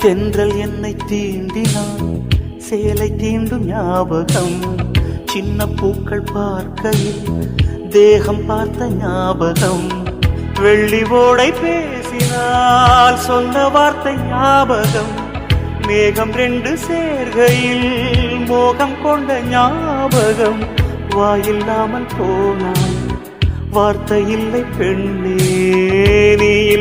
தென்றல் என்னை தீண்டினான், சேலை தீண்டும் ஞாபகம். சின்ன பூக்கள் பார்க்கையில் தேகம் பார்த்த ஞாபகம். வெள்ளி ஓடை பேசினால் சொன்ன வார்த்தை ஞாபகம். மேகம் ரெண்டு சேர்கையில் மோகம் கொண்ட ஞாபகம். வாயில்லாமல் போனாய், வார்த்தை இல்லை பெண்ணே நீ